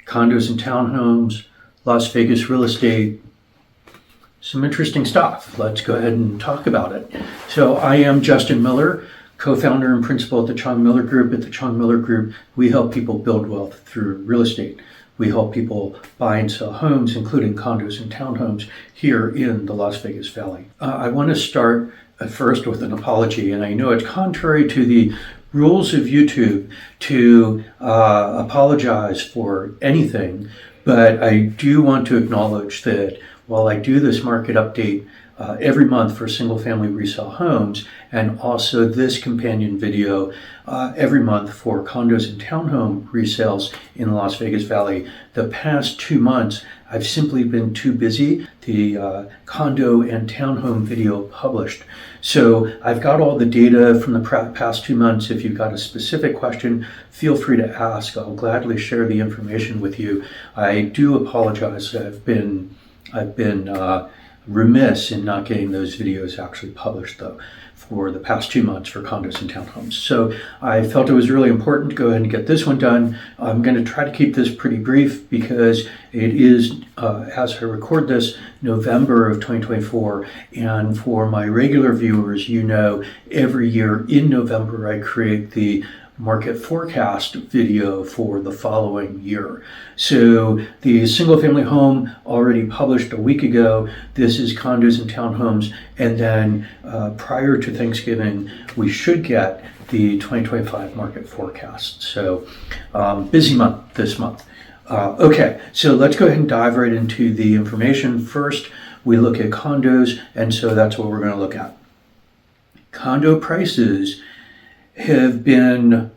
condos and townhomes, Las Vegas real estate, some interesting stuff. Let's go ahead and talk about it. So I am Justin Miller, co-founder and principal at the Chong Miller Group. At the Chong Miller Group, we help people build wealth through real estate. We help people buy and sell homes, including condos and townhomes here in the Las Vegas Valley. I want to start first with an apology, and I know it's contrary to the rules of YouTube to apologize for anything, but I do want to acknowledge that while I do this market update every month for single-family resale homes, and also this companion video every month for condos and townhome resales in the Las Vegas Valley, the past 2 months I've simply been too busy. The condo and townhome video published. So I've got all the data from the past 2 months. If you've got a specific question, feel free to ask. I'll gladly share the information with you. I do apologize. I've been remiss in not getting those videos actually published, though, for the past 2 months for condos and townhomes. So I felt it was really important to go ahead and get this one done. I'm going to try to keep this pretty brief because it is, as I record this, November of 2024. And for my regular viewers, you know, every year in November, I create the market forecast video for the following year. So the single family home already published a week ago. This is condos and townhomes. And then prior to Thanksgiving, we should get the 2025 market forecast. So busy month this month. Okay, so let's go ahead and dive right into the information. First, we look at condos, and so that's what we're going to look at. Condo prices have been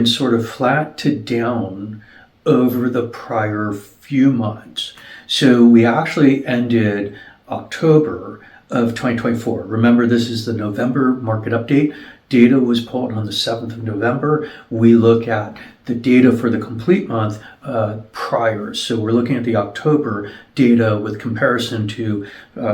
sort of flat to down over the prior few months. So we actually ended October of 2024. Remember, this is the November market update. Data was pulled on the 7th of November. We look at the data for the complete month prior. So we're looking at the October data with comparison to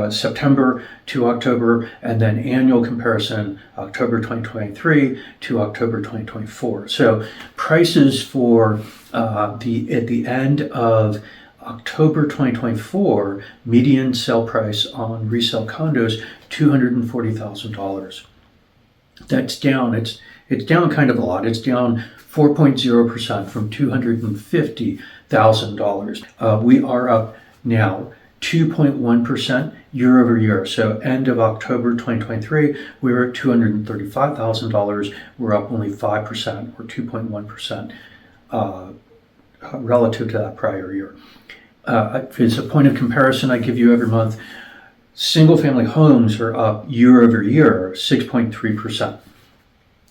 September to October, and then annual comparison October 2023 to October 2024. So prices for at the end of October 2024, median sale price on resale condos, $240,000. That's down. It's down kind of a lot. It's down 4.0% from $250,000. We are up now 2.1% year over year. So end of October 2023, we were at $235,000. We're up only 5% or 2.1% relative to that prior year. It's a point of comparison I give you every month. Single family homes are up year over year, 6.3%.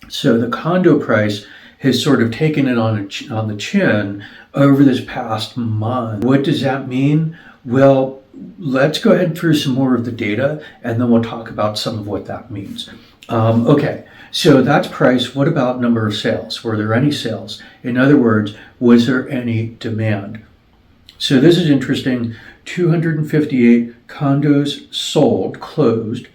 So the condo price has sort of taken it on the chin over this past month. What does that mean? Well, let's go ahead through some more of the data, and then we'll talk about some of what that means. Okay, so that's price. What about number of sales? Were there any sales? In other words, was there any demand? So this is interesting. 258 condos sold, closed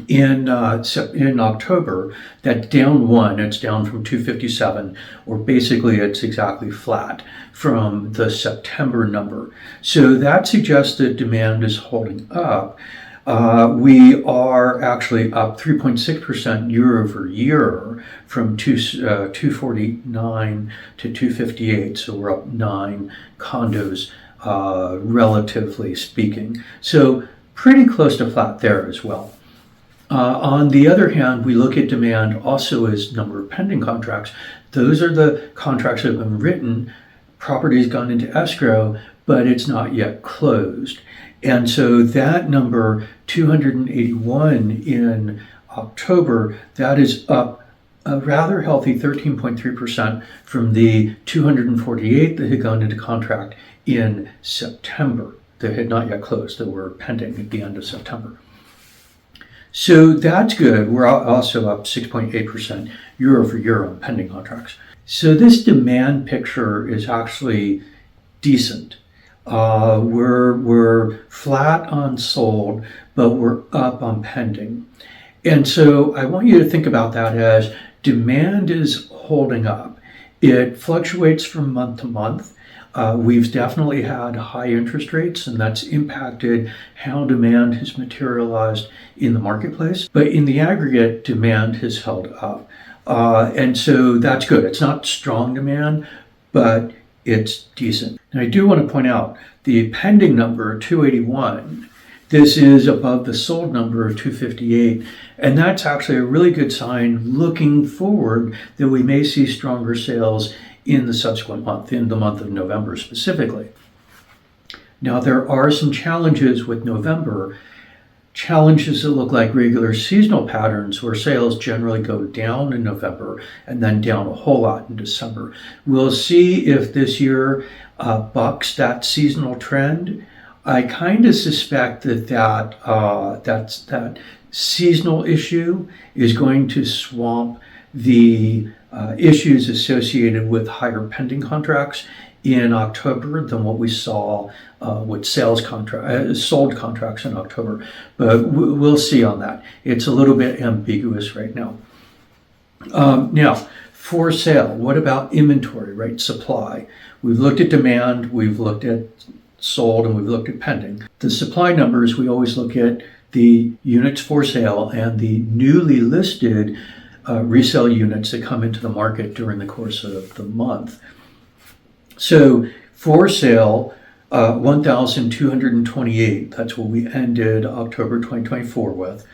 in October. That's down 1. It's down from 257, or basically it's exactly flat from the September number. So that suggests that demand is holding up. We are actually up 3.6% year over year from 249 to 258. So we're up 9 condos, relatively speaking. So pretty close to flat there as well. On the other hand, we look at demand also as number of pending contracts. Those are the contracts that have been written, property's gone into escrow, but it's not yet closed. And so that number, 281 in October, that is up a rather healthy 13.3% from the 248 that had gone into contract in September, that had not yet closed, that were pending at the end of September. So that's good. We're also up 6.8% year over year on pending contracts. So this demand picture is actually decent. We're flat on sold, but we're up on pending. And so I want you to think about that as demand is holding up. It fluctuates from month to month. We've definitely had high interest rates, and that's impacted how demand has materialized in the marketplace. But in the aggregate, demand has held up. And so that's good. It's not strong demand, but it's decent. And I do want to point out the pending number, 281, this is above the sold number of 258. And that's actually a really good sign looking forward that we may see stronger sales in the subsequent month, in the month of November specifically. Now, there are some challenges with November, challenges that look like regular seasonal patterns where sales generally go down in November and then down a whole lot in December. We'll see if this year bucks that seasonal trend. I kind of suspect that seasonal issue is going to swamp the issues associated with higher pending contracts in October than what we saw with sold contracts in October. But we'll see on that. It's a little bit ambiguous right now. Now, for sale, what about inventory, right? Supply. We've looked at demand, we've looked at sold, and we've looked at pending. The supply numbers, we always look at the units for sale and the newly listed resale units that come into the market during the course of the month. So for sale, 1,228, that's what we ended October 2024 with.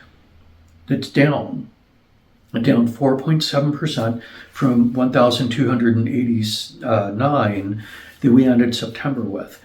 That's down 4.7% from 1,289 that we ended September with.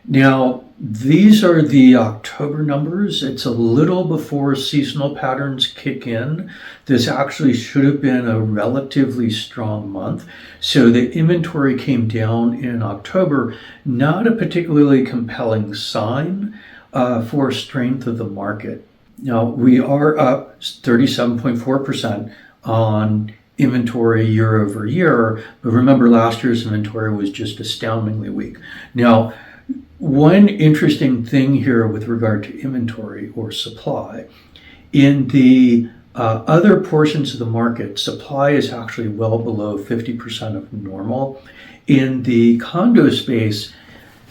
Now, these are the October numbers. It's a little before seasonal patterns kick in. This actually should have been a relatively strong month. So the inventory came down in October, not a particularly compelling sign for strength of the market. Now, we are up 37.4% on inventory year over year, but remember last year's inventory was just astoundingly weak. Now, one interesting thing here with regard to inventory or supply, in the other portions of the market, supply is actually well below 50% of normal. In the condo space,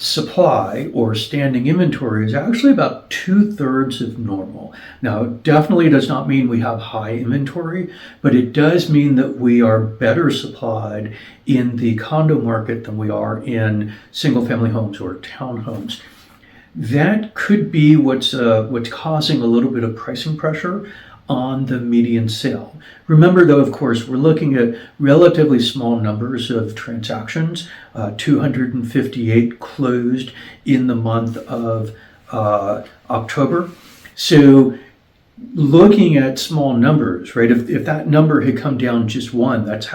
supply or standing inventory is actually about 2/3 of normal. Now, it definitely does not mean we have high inventory, but it does mean that we are better supplied in the condo market than we are in single family homes or townhomes. That could be what's causing a little bit of pricing pressure on the median sale. Remember though, of course, we're looking at relatively small numbers of transactions. 258 closed in the month of October. So looking at small numbers, right? If that number had come down just one, that's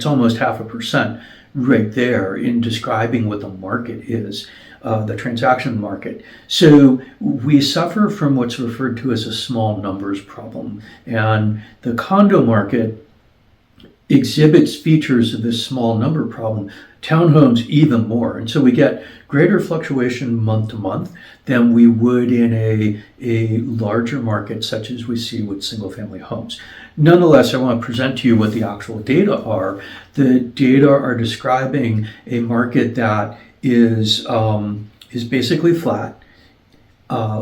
almost 0.5% right there in describing what the market is. The transaction market. So we suffer from what's referred to as a small numbers problem. And the condo market exhibits features of this small number problem, townhomes even more. And so we get greater fluctuation month to month than we would in a larger market such as we see with single family homes. Nonetheless, I want to present to you what the actual data are. The data are describing a market that is basically flat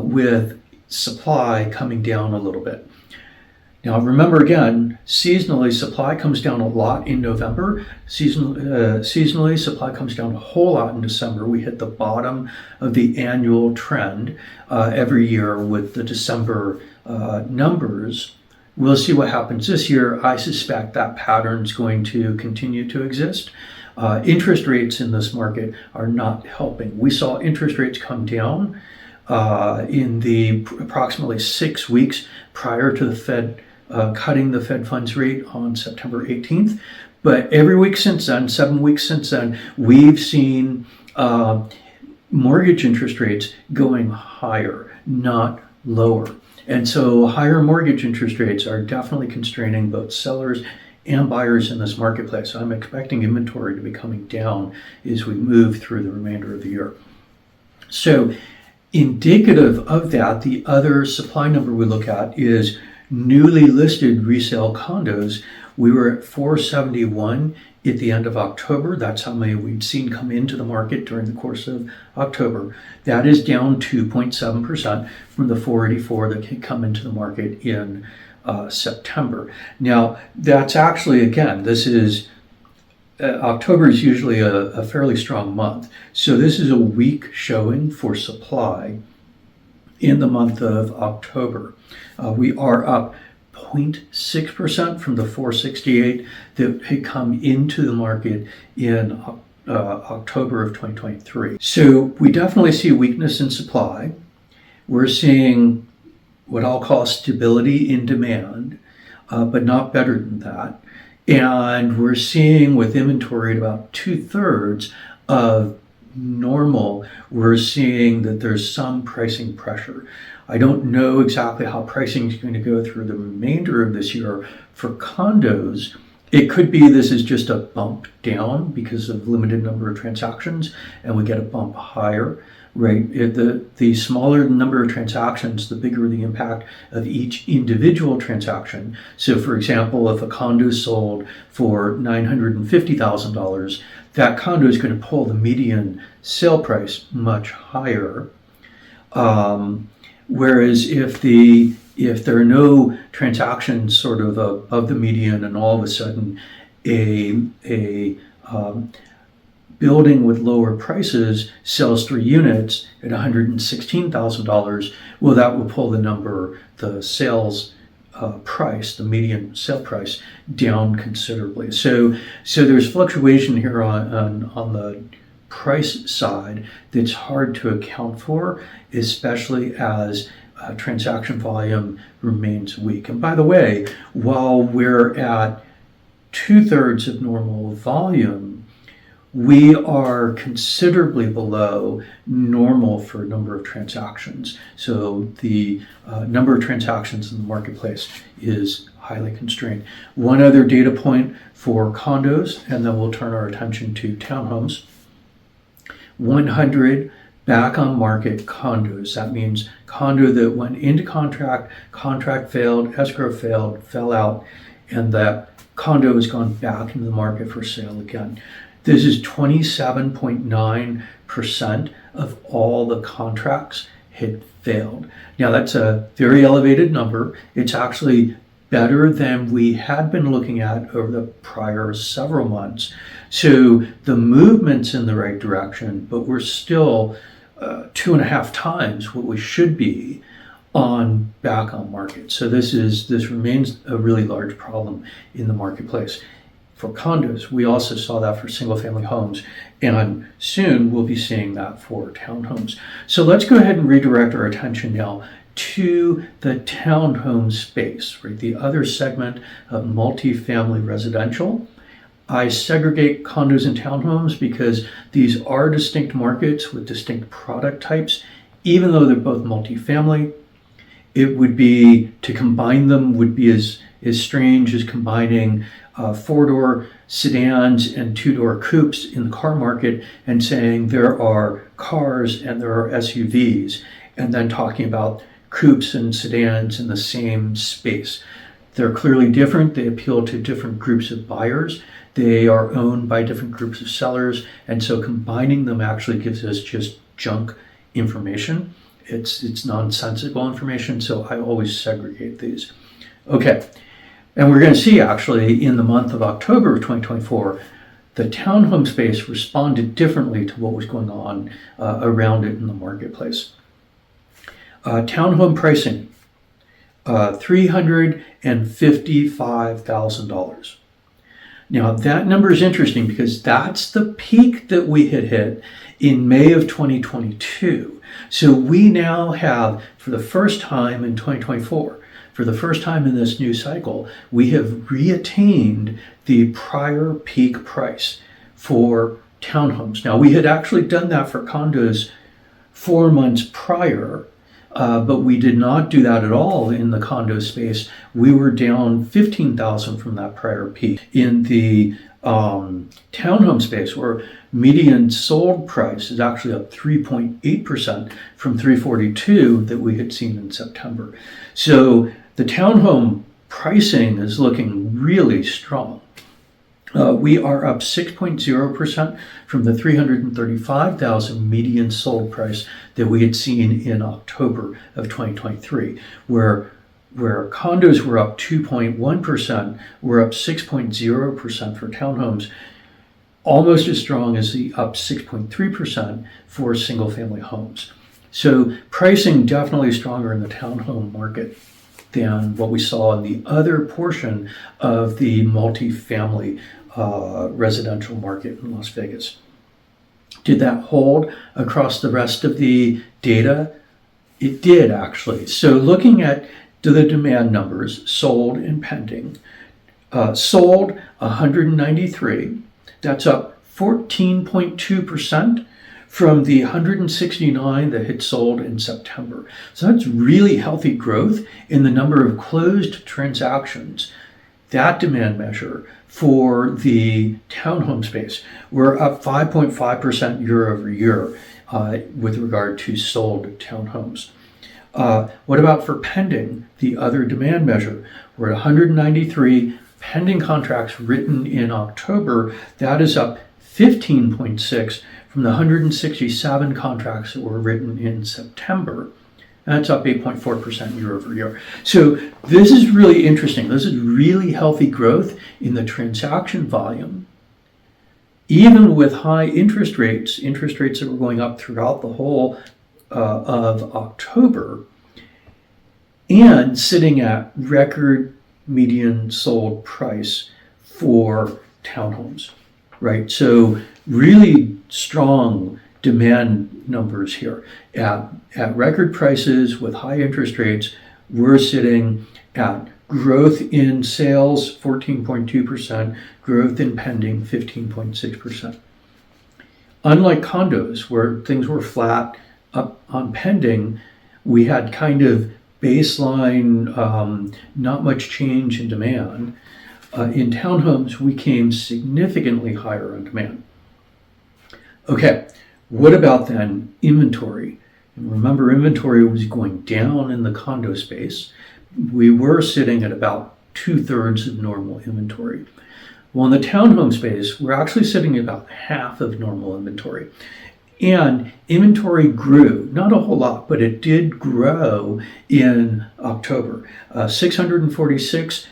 with supply coming down a little bit. Now remember again, seasonally supply comes down a lot in November. Seasonally supply comes down a whole lot in December. We hit the bottom of the annual trend every year with the December numbers. We'll see what happens this year. I suspect that pattern is going to continue to exist. Interest rates in this market are not helping. We saw interest rates come down in the approximately 6 weeks prior to the Fed cutting the Fed funds rate on September 18th. But every week since then, 7 weeks since then, we've seen mortgage interest rates going higher, not lower. And so higher mortgage interest rates are definitely constraining both sellers and buyers in this marketplace. I'm expecting inventory to be coming down as we move through the remainder of the year. So indicative of that, the other supply number we look at is newly listed resale condos. We were at 471 at the end of October. That's how many we'd seen come into the market during the course of October. That is down 2.7% from the 484 that had come into the market in September. Now, that's actually, again, this is October is usually a fairly strong month. So this is a weak showing for supply in the month of October. We are up 0.6% from the 468 that had come into the market in October of 2023. So we definitely see weakness in supply. We're seeing what I'll call stability in demand, but not better than that. And we're seeing with inventory at about 2/3 of normal, we're seeing that there's some pricing pressure. I don't know exactly how pricing is going to go through the remainder of this year for condos. It could be this is just a bump down because of limited number of transactions and we get a bump higher, right? The smaller the number of transactions, the bigger the impact of each individual transaction. So for example, if a condo sold for $950,000, that condo is going to pull the median sale price much higher. Whereas if there are no transactions sort of above the median and all of a sudden a building with lower prices sells 3 units at $116,000, well, that will pull the sales price, the median sale price, down considerably. So there's fluctuation here on the price side that's hard to account for, especially as transaction volume remains weak. And by the way, while we're at 2/3 of normal volume, we are considerably below normal for a number of transactions. So the number of transactions in the marketplace is highly constrained. One other data point for condos, and then we'll turn our attention to townhomes. 100 back on market condos. That means condo that went into contract failed, escrow failed, fell out, and that condo has gone back into the market for sale again. This is 27.9% of all the contracts had failed. Now that's a very elevated number. It's actually better than we had been looking at over the prior several months. So the movement's in the right direction, but we're still 2.5 times what we should be on back on market. So this remains a really large problem in the marketplace. For condos, we also saw that for single family homes, and soon we'll be seeing that for townhomes. So let's go ahead and redirect our attention now to the townhome space, right? The other segment of multifamily residential. I segregate condos and townhomes because these are distinct markets with distinct product types. Even though they're both multifamily, it would be, to combine them would be as strange as combining 4-door sedans and 2-door coupes in the car market and saying there are cars and there are SUVs, and then talking about coupes and sedans in the same space. They're clearly different. They appeal to different groups of buyers. They are owned by different groups of sellers. And so combining them actually gives us just junk information. It's nonsensical information. So I always segregate these. Okay. And we're going to see actually in the month of October of 2024, the townhome space responded differently to what was going on around it in the marketplace. Townhome pricing, $355,000. Now that number is interesting because that's the peak that we had hit in May of 2022. So we now have, for the first time in 2024, for the first time in this new cycle, we have reattained the prior peak price for townhomes. Now we had actually done that for condos 4 months prior, but we did not do that at all in the condo space. We were down 15,000 from that prior peak. In the townhome space, where median sold price is actually up 3.8% from 342 that we had seen in September. So the townhome pricing is looking really strong. We are up 6.0% from the 335,000 median sold price that we had seen in October of 2023, where condos were up 2.1%, we're up 6.0% for townhomes, almost as strong as the up 6.3% for single-family homes. So pricing definitely stronger in the townhome market than what we saw in the other portion of the multifamily residential market in Las Vegas. Did that hold across the rest of the data? It did, actually. So looking at the demand numbers, sold and pending, sold 193, that's up 14.2% from the 169 that had sold in September. So that's really healthy growth in the number of closed transactions. That demand measure for the townhome space, we're up 5.5% year over year with regard to sold townhomes. What about for pending, the other demand measure? We're at 193 pending contracts written in October. That is up 15.6 from the 167 contracts that were written in September. That's up 8.4% year over year. So this is really interesting. This is really healthy growth in the transaction volume, even with high interest rates that were going up throughout the whole of October, and sitting at record median sold price for townhomes, right? So really strong demand numbers here at record prices with high interest rates. We're sitting at growth in sales 14.2%, growth in pending 15.6%. Unlike condos, where things were flat up on pending, we had kind of baseline, not much change in demand. In townhomes, we came significantly higher on demand. Okay, what about then inventory? And remember, inventory was going down in the condo space. We were sitting at about 2/3 of normal inventory. Well, in the townhome space, we're actually sitting at about half of normal inventory. And inventory grew, not a whole lot, but it did grow in October. 646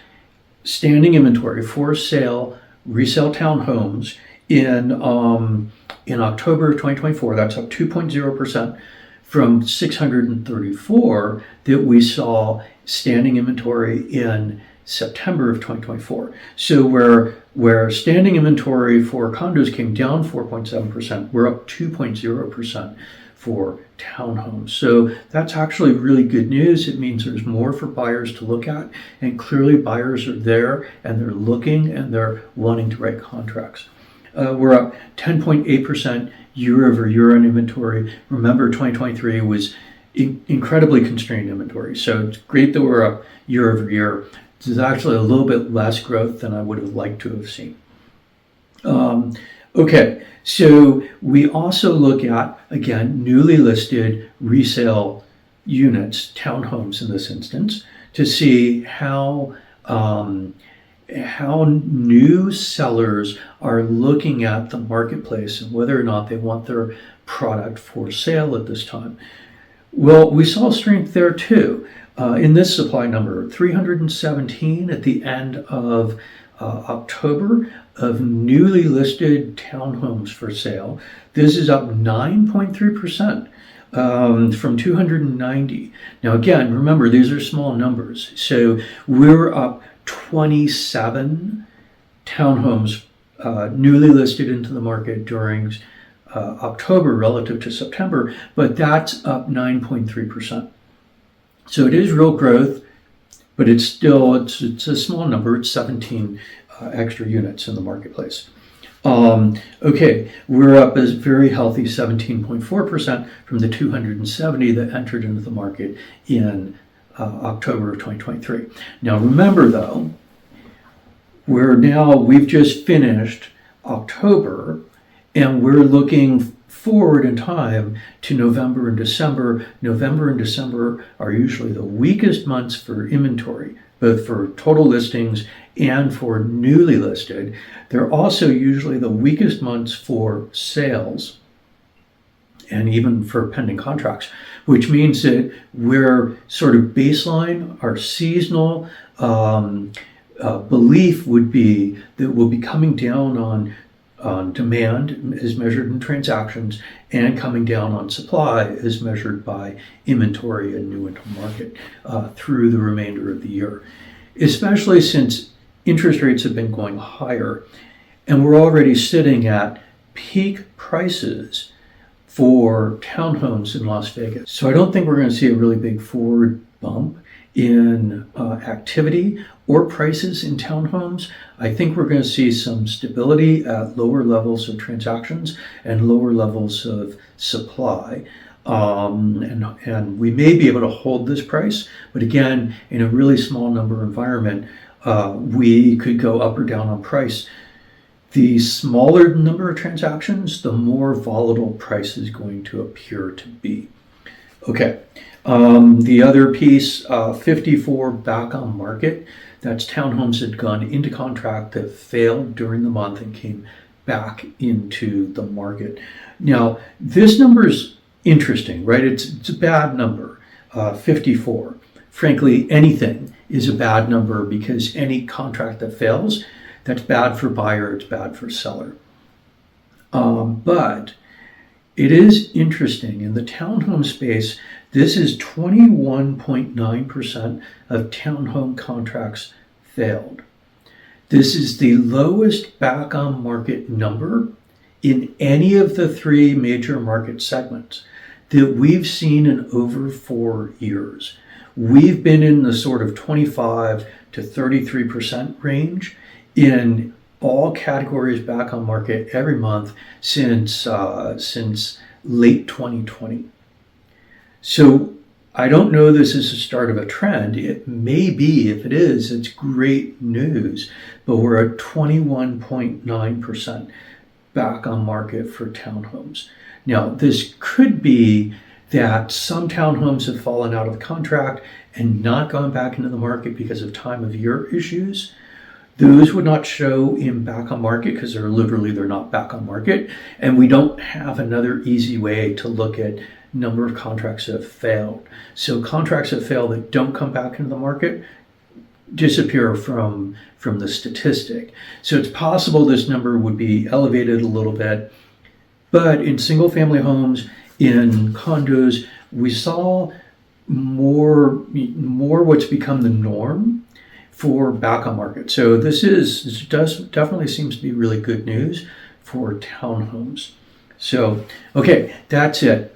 standing inventory for sale, resale townhomes in October of 2024. That's up 2.0% from 634 that we saw standing inventory in September of 2024. So where standing inventory for condos came down 4.7%, we're up 2.0% for townhomes. So that's actually really good news. It means there's more for buyers to look at, and clearly buyers are there and they're looking and they're wanting to write contracts. We're up 10.8% year over year on inventory. Remember, 2023 was incredibly constrained inventory. So it's great that we're up year over year. This is actually a little bit less growth than I would have liked to have seen. Okay, so we also look at, again, newly listed resale units, townhomes in this instance, to see how new sellers are looking at the marketplace and whether or not they want their product for sale at this time. Well, we saw strength there too. In this supply number, 317 at the end of October of newly listed townhomes for sale. This is up 9.3% from 290. Now again, remember, these are small numbers. So we're up 27 townhomes newly listed into the market during October relative to September, but that's up 9.3%. So it is real growth, but it's still, it's a small number. It's 17 extra units in the marketplace. Okay, we're up a very healthy 17.4% from the 270 that entered into the market in October of 2023. Now remember though, we've just finished October and we're looking forward in time to November and December. November and December are usually the weakest months for inventory both for total listings and for newly listed. They're also usually the weakest months for sales and even for pending contracts, which means that we're sort of baseline, our seasonal belief would be that we'll be coming down on demand as measured in transactions and coming down on supply as measured by inventory and new into market through the remainder of the year, especially since interest rates have been going higher and we're already sitting at peak prices for townhomes in Las Vegas. So I don't think we're going to see a really big forward bump in activity or prices in townhomes. I think we're going to see some stability at lower levels of transactions and lower levels of supply. And we may be able to hold this price, but again, in a really small number environment, we could go up or down on price. The smaller the number of transactions, the more volatile price is going to appear to be. Okay, the other piece, 54 back on market. That's townhomes that had gone into contract that failed during the month and came back into the market. Now, this number is interesting, right? It's a bad number, 54. Frankly, anything is a bad number because any contract that fails, that's bad for buyer, it's bad for seller. But it is interesting. In the townhome space, this is 21.9% of townhome contracts failed. This is the lowest back on market number in any of the three major market segments that we've seen in over 4 years. We've been in the sort of 25 to 33% range in all categories back on market every month since late 2020. So I don't know this is the start of a trend. It may be. If it is, it's great news. But we're at 21.9% back on market for townhomes. Now, this could be that some townhomes have fallen out of contract and not gone back into the market because of time of year issues. Those would not show in back on market because they're not back on market. And we don't have another easy way to look at number of contracts that have failed. So contracts that fail that don't come back into the market disappear from the statistic. So it's possible this number would be elevated a little bit. But in single family homes, in condos, we saw more what's become the norm for back on market. So this definitely seems to be really good news for townhomes. So, okay, that's it.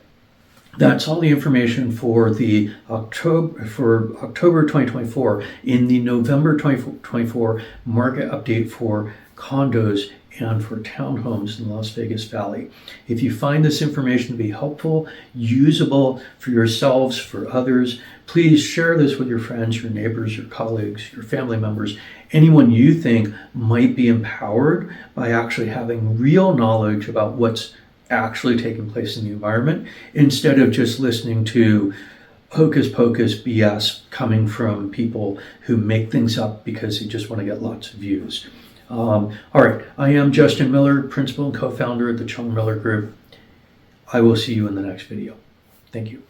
That's all the information for the October 2024. In the November 2024 market update for condos and for townhomes in the Las Vegas Valley. If you find this information to be helpful, usable for yourselves, for others, please share this with your friends, your neighbors, your colleagues, your family members, anyone you think might be empowered by actually having real knowledge about what's actually taking place in the environment, instead of just listening to hocus pocus BS coming from people who make things up because they just want to get lots of views. All right, I am Justin Miller, principal and co-founder at the Chung Miller Group. I will see you in the next video. Thank you.